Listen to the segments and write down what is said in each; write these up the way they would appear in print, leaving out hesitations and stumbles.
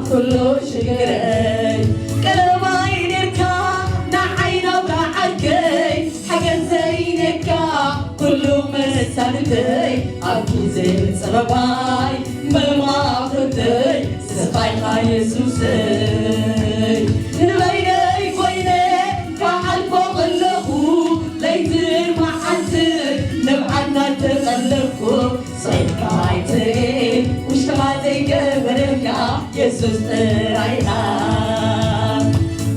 كل كنتي أكيزي سبباي بلما كنتي سباي يسوسي نبيني كويني كحل فوق اللخو ليتر محنتك نبعنا تغلقو صيكايتي وشتغاتي قبرمكا يسوس تراينا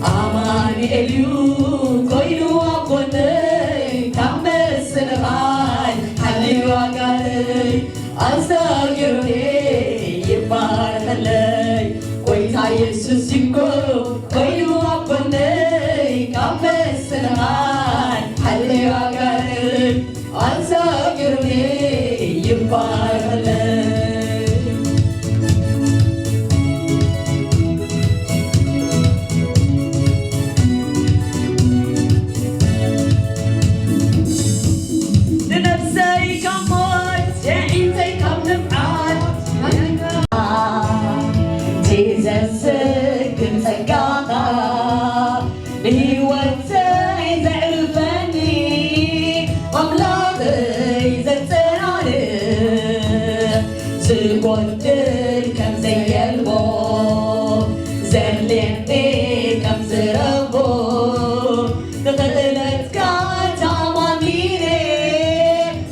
أماني إليو كوينو أقوني كمس نغاي حلي وقالي أستغيرني يبارك لي ويتا يسوس يكو كوينو أقوني كمس نغاي حلي وقالي أستغيرني يبارك لي قدر كم زي البو زلني كم زربو دخلت كاتا ماميني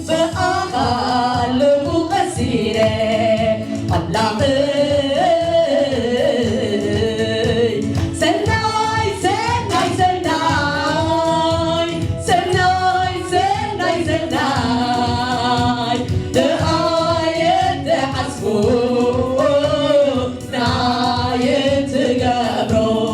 بأخال مقصيري قلقي سناي سناي سناي سناي سناي سناي نايت قبرو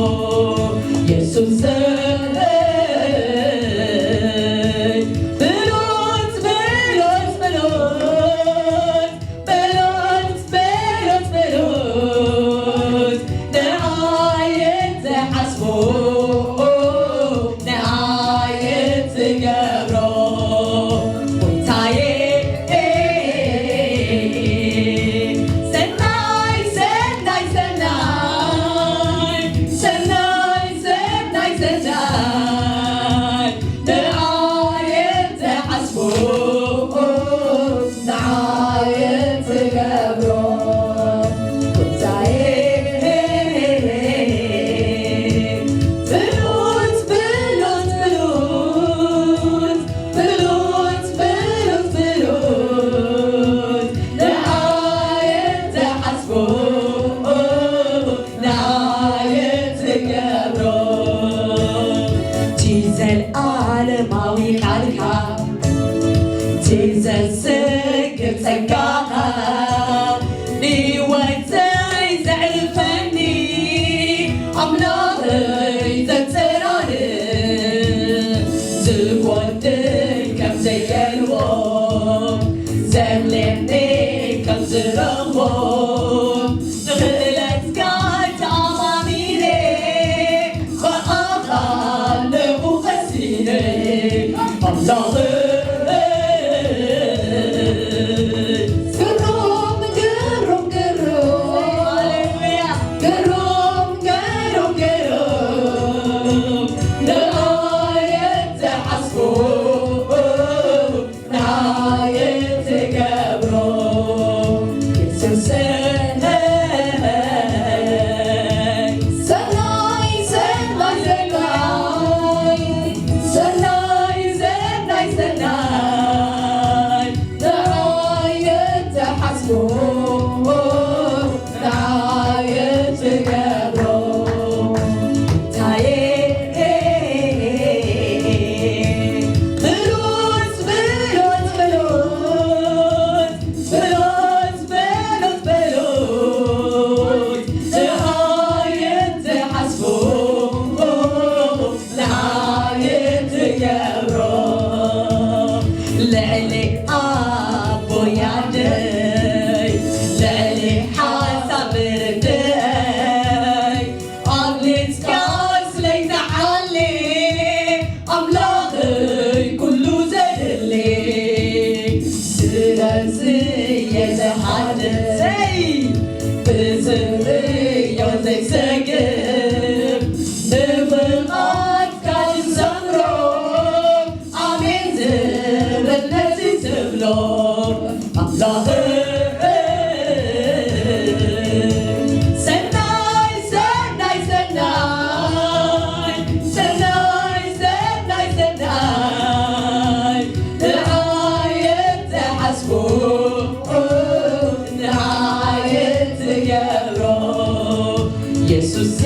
ኢየሱስ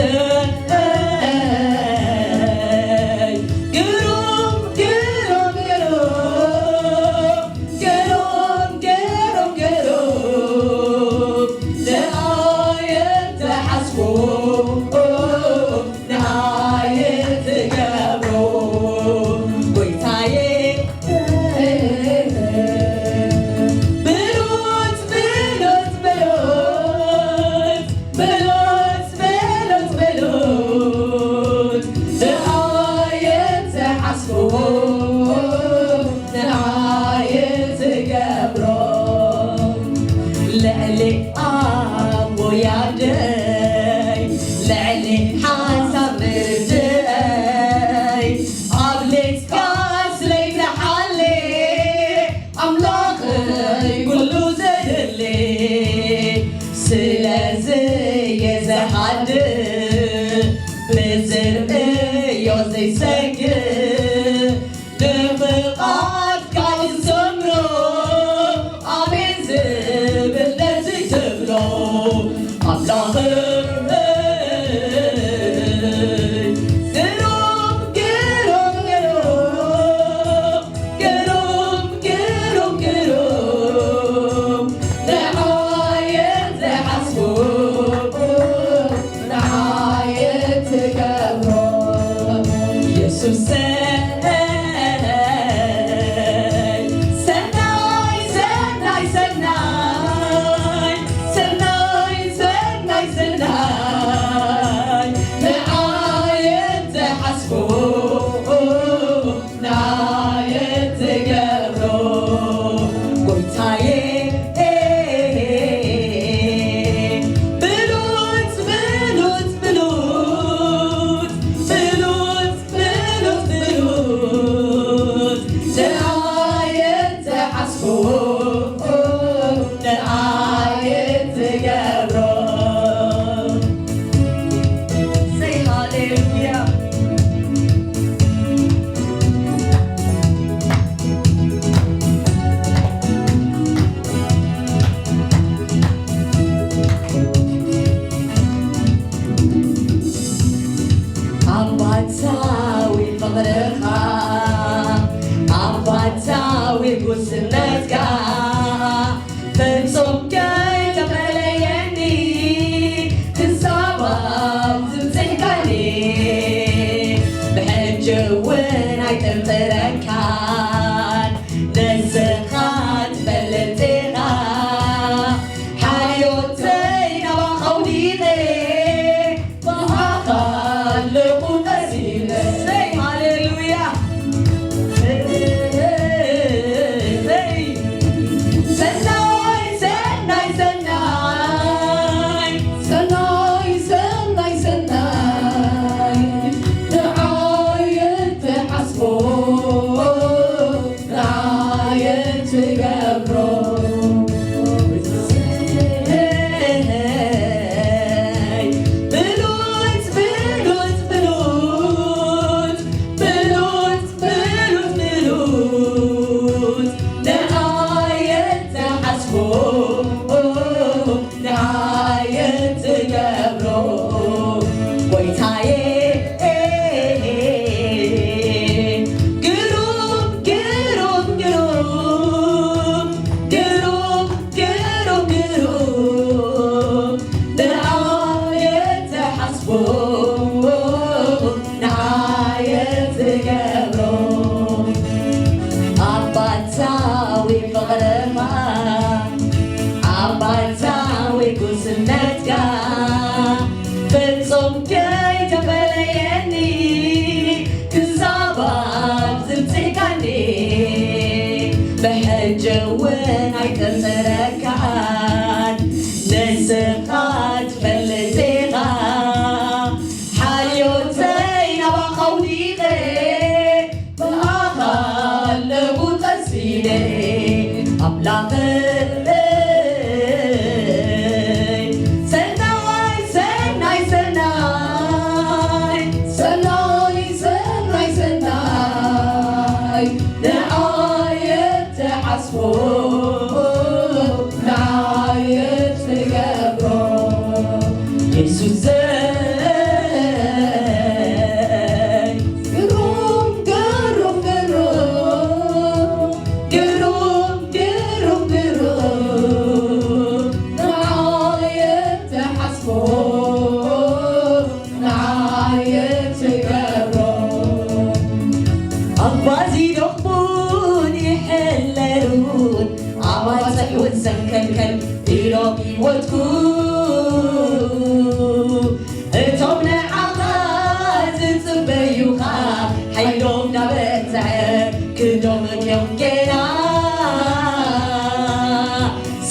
የውንጌላ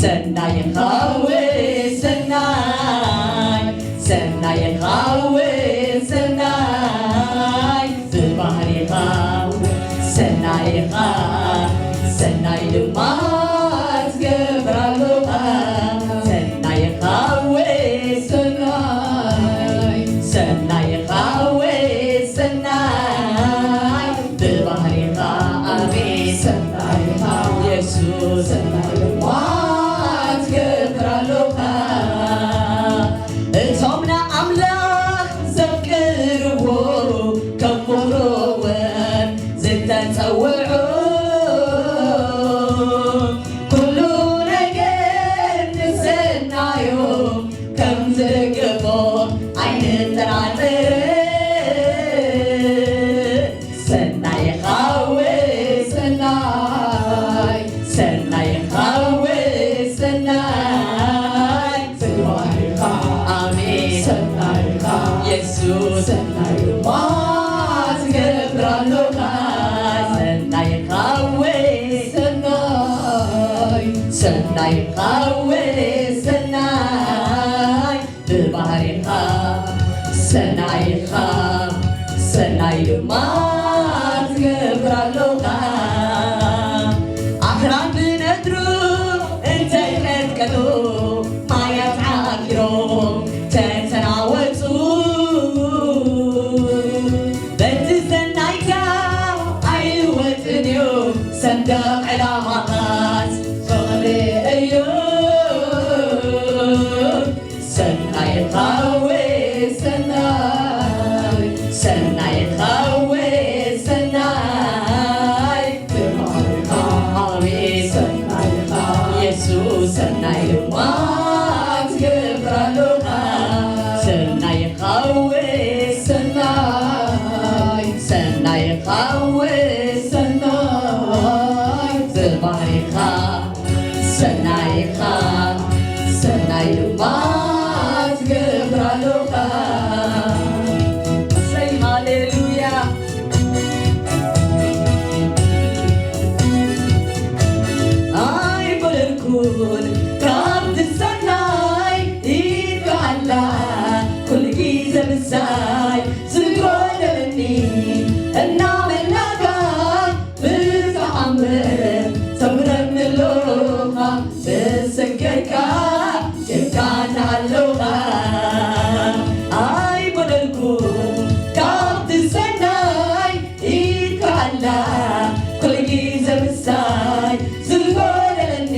ሰናይ ኻዌ ሰናይ ሰናይ ኻዌ ሰናይ ዝባህሪኻ ሰናይኻ ሰናይ ድማ ዝገብራሉኻ ሰናይ ኻዌ ሰናይ ሰናይ ኻዌ ሰናይ ብባህሪኻ አሜን ሰናይኻ ኢየሱስ ሰናይ ድማ ዝገብራሉኻ እቶም ንኣምላኽ ዘፍቅርዎ ከምሮውን ዝተፀውዑ ኩሉ ነገር ንሰናዮ ከም ዝግቦ ኣይንጠራጠር ሰናይኻ ዌ ሰናይ ሰናይኻ ዌ ሰናይ ዝባህሪኻ አሜን ሰናይኻ ኢየሱስ ሰናይ ድማ ዝገብራሉኻ ሰናይኻ ዌ ሰናይ ሰናይኻ ዌ ሰናይ ብባህሪኻ ሰናይኻ ሰናይ ድማ ዝገብራሉኻ ኣኽራን ብነድሩ እንተይነጥቀሉ ማያት ዓኪሮም ተተናወፁ በቲ ሰናይካ ኣይወፅን እዩ ሰንደቕ ዕላማኻት ፍቕሪ እዩ ሰናይኻ ዌ ሰናይ ሰናይኻ ዌ ሰናይ ብባህሪኻ አሜን ሰናይኻ ኢየሱስ ሰናይ ድማ ዝገብራሉኻ ሰናይኻ ዌ ሰናይ ሰናይኻ ዌ ሰናይ ብባህሪኻ ሰናይኻ ሰናይ ድማ ዝገብራሉኻ ሰይ ሃሌሉያ ኣይበለልኩን ካብቲ ሰናይ ኢድካኣላ ኩሉ ግዜ ምሳይ ዝጎደለኒ እናመናካ ብተኣምር ተምረኒለኻ ብሰንከትካ የብካና ኣለኻ ኣይበለልኩን ካብቲ ሰናይ ኢድካኣላ ኩሉ ግዜ ምሳይ ዝጎደለኒ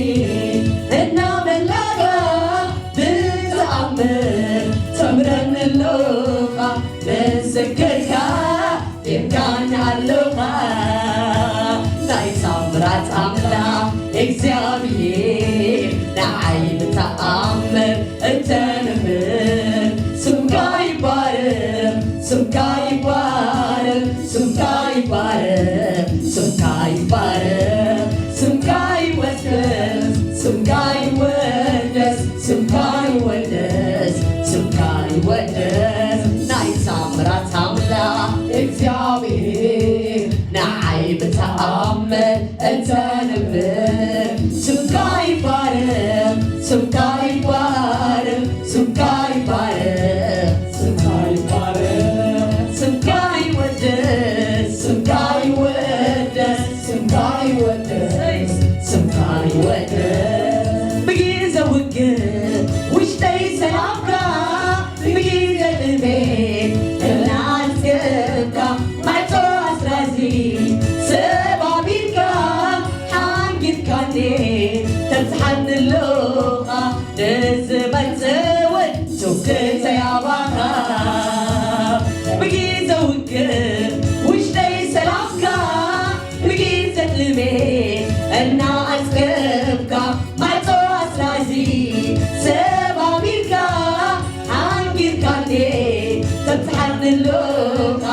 እናመናካ ብተኣምር ተምረኒለኻ ብሰንከትካ የብካና ኣለኻ ናይ ታምራት ኣምላኽ እግዚአብሔር ንዓይ ብተኣምር እተንብር ስምካ ይባረክ ስምካ ይባረክ ስምካ ይባረክ ስምካ ይባረክ ስምካ ይወደስ ስምካ ይወደስ ስምካ ይወደስ ስምካ ይወደስ ናይ ታምራት ኣምላኽ እግዚአብሔር ንዓይ ብተኣምር እተንብር ስምካ ይባረክ ስምካ ይባረክ ስምካ ይባረክ ስምካ ይባረክ ስምካ ይወደስ ስምካ ይወደስ ስምካ ይወደስ ስምካ ይወደስ ብግዜ ውግእ ውሽጠይ ሰላምካ ብግዜ ልቤት እናዝገብካ ማዕፆ ኣስራዚ ሰባቢልካ ሓንጊትካኒ ተብዝሓንለኻ ንዝመፅውን ትውክተያባኻ ብግዜ ውግእ ውሽጠይ ሰላምካ ብግዜ ልቤት እናዝገብካ ማዕፆ ኣስራዚ ሰባቢልካ ሓንጊትካኒ ተብዝሓንለኻ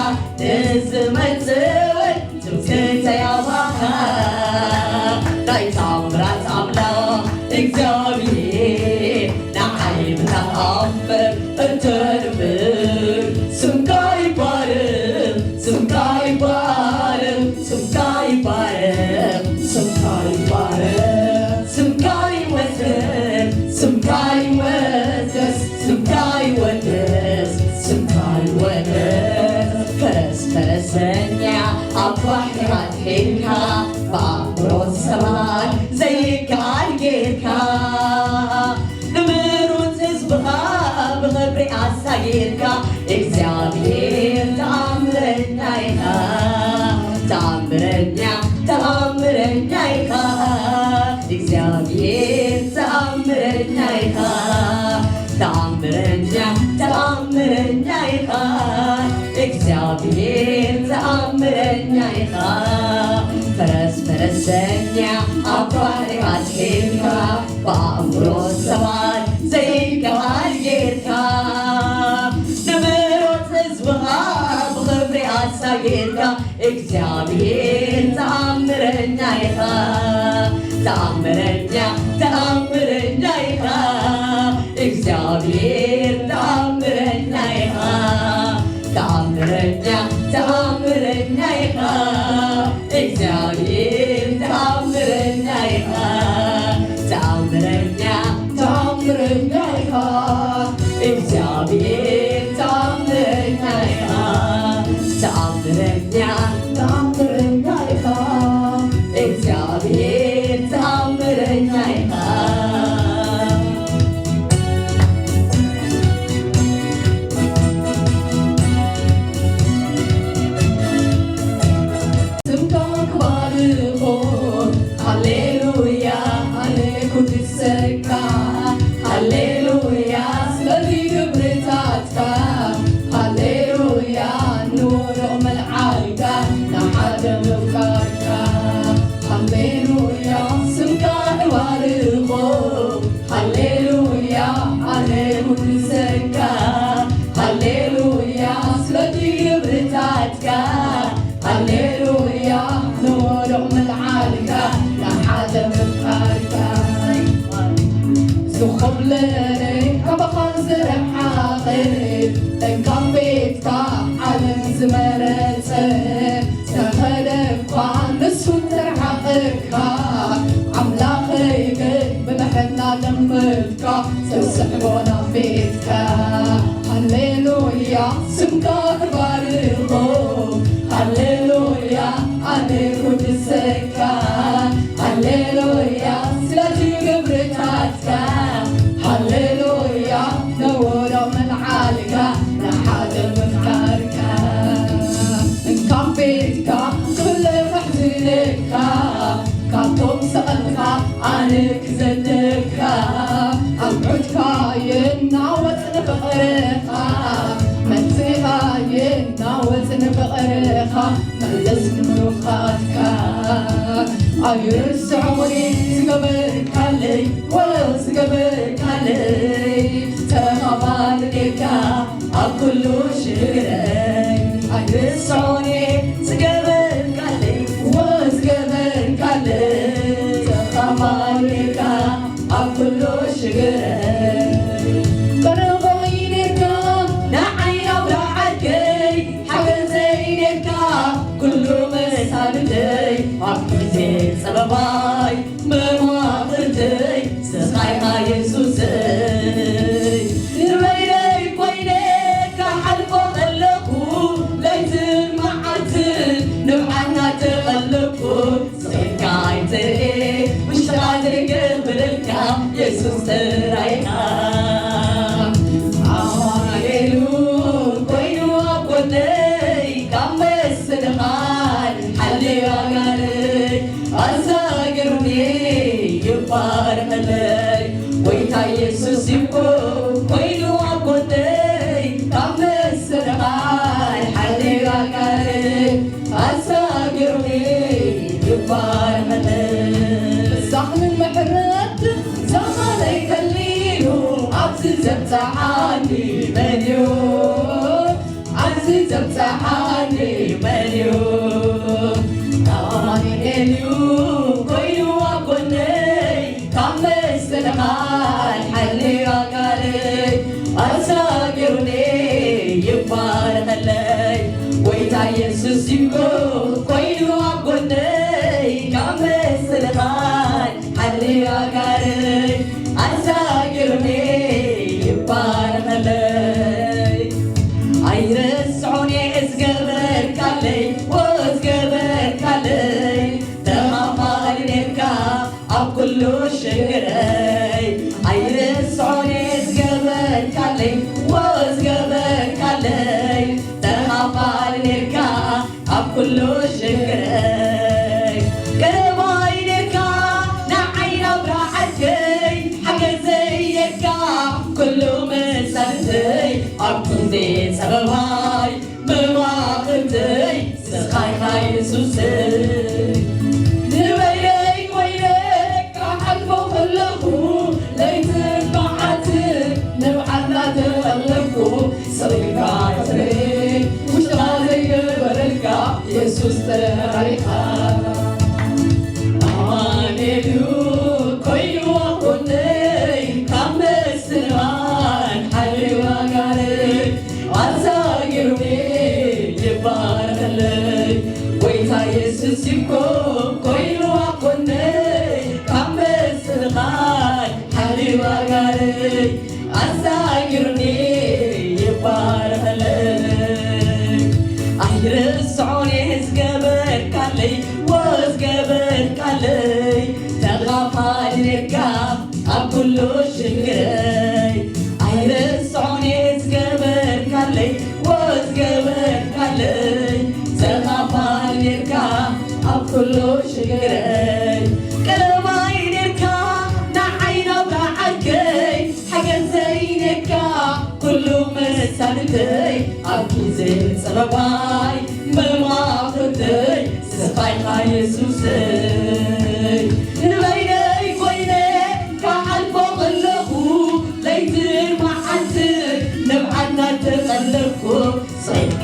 ንዝመፅውን ትውክተያባኻ ናይ ታምራት ኣምላኽ እግዚአብሔር ንዓይ ብተኣምር እተንብር ስምካ ይባረክ ስምካ ይባረክ ስምካ ይባረክ እግዚአብሔር ተአምረኛ ኢኻ ተአምረኛ ተአምረኛ ኢኻ እግዚአብሔር ተአምረኛ ኢኻ ተአምረኛ ተአምረኛ ኢኻ እግዚአብሔር ተአምረኛ ኢኻ ፈረሰኛ አባሪ አትሄድካ በአእምሮ ሰማይ ዘይከሃል ጌርካ ንብሮት ህዝብኻ ብኽብሪ አሳጌርካ እግዚአብሔር ተአምረኛ ኢኻ ተአምረኛ ተአምረኛ ኢኻ እግዚአብሔር ተአምረኛ ኢኻ ተአምረኛ ተአምረኛ ኢኻ እግዚአብሔር ተአምረኛ ኢኻ ተአምረኛ ተአምረኛ ኢኻ እግዚአብሔር ተአምረኛ ኢኻ ተአምረኛ ተአምረኛ ኢኻ እግዚአብሔር ተአምረኛ ኢኻ خبلني كبخنزر حاقر تنكم بيتك عالم زمرت تخلف نسو ترحقك عملا خيك بمحنا دمتك تسحبونا بيتك هللويا سمك بارغو هللويا عليك ودسك هللويا سلاتي قبرتاتك هللويا نورا من عالقة لحد مفكارك انكم بيتك كل محزنك كاتم سألك عنك زدك أبعدك يناوت نفقرك منسيها يناوت نفقرك ملس نمرخاتك أيرسعوني سقبرك علي وسقبرك علي تغبالك أكل شغري أيرسعوني سقبرك علي وسقبرك علي تغبالك أكل شغري برغينك نعين وراعكي حق زينك كل مساندي عبدي سبباي مواقرتي سخايها يسوسي نرميني كوينيك حلفو غلقو ليتن معتن نبعنا تغلقو سخيكا عيتي مش قادر قبلك يسوس ترايها عواليلو كوينو أكوني كم السنغال حلي وقالي أساقرني يبارك لي ويتا يسوس يبكو كوينو أكوني كم السنغال حلي وقالي أساقرني يبارك لي الزحم المحرد زمان يكلينو عبزز امتحاني مليون عبزز امتحاني مليون كاماني اليوم كوينو أكوني كم السنغال حلي وقالي أساقرني يبارك لي ويتا يسوس يبكو كوينو أكوني كم السنغال حلي وقالي أساقرني يبارك لي أيرسعوني اسقبرك علي واسقبرك علي تغمالك أكل شجري أيرسعوني اسقبرك علي واسقبرك علي ፀበባይ መማኽንተይ ስኻይኻ ኢየሱሰይ ንበይነይ ኮይነይ ካሓልፎ ከለኹ ለይትን መዓልትን ንብዓልና ተቐለብኩ ሰሪካ ትርኢ ውሽጥኻ ዘይገበረልካ ኢየሱስ ተራሪኻ ኣማኑኤል ኮይኑ ኣኮነይ ካብ ምስንባን ሓልዋ ጋለይ ኣዛጊሩኒ ይባረኸለይ ጎይታ ኢየሱስ ይኮ ኮይኑ ኣኮነይ ካብ ምስንኻን ሓልዋ ጋለይ ኣዛጊሩኒ ይባረኸለይ ኣይርስዖን ዝገበርካለይ ወዝገበርካለይ ተኻፋሊ ነርካ ኣብ ኩሉ ሽግረይ ኣይርስዖን ዝገበርካለይ ወዝገበርካለይ ተኻፋሊ ነርካ ኣብ ኩሉ ሽግረይ ቀለማይ ነርካ ንዓይናው ላዓልከይ ሓገዘይ ነርካ ኩሉ መሳልተይ ኣብ ግዜ ፀበባይ መማኽንተይ ስኻይኻ ኢየሱሰይ ንበይነይ ኮይነ ካሓልፎ ከለኹ ለይትን መዓልትን ንብዓልና ተቐለብኩ ሰይካ